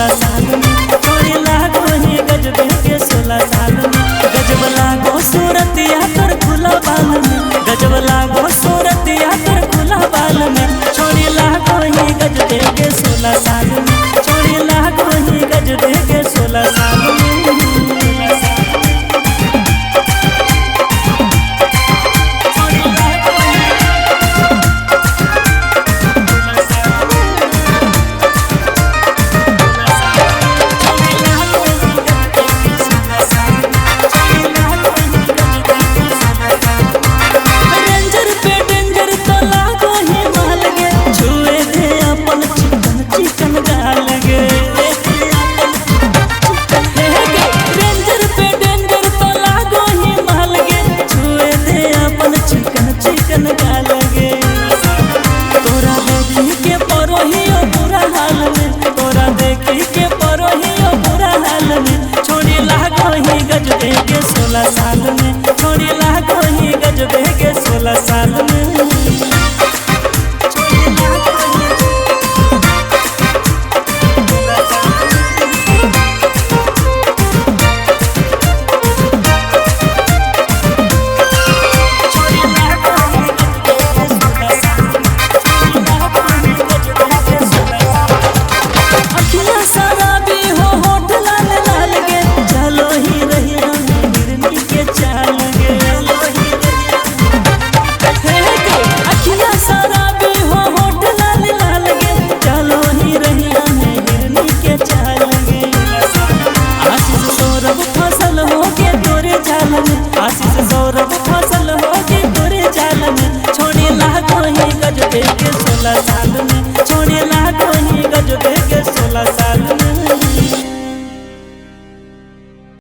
16 साल में छोड़ी लागो ही गजबे के 16 साल में। गजब लागो सूरतिया तोर खुला बाल में, गजब लागो सूरतिया तोर खुला बाल में छोड़ी लागो ही गजबे के 16 साल में, छोड़ी लागो ही गजबे के 16 साल में। गजबे के 16 साल में छोड़ी लागो ही गजबे के 16 साल में। आशीष सौरभ फसल होगी तोरे जाल में छोड़ी लागो ही गजबे के 16 साल में, छोड़ी लागो ही गजबे के 16 साल में।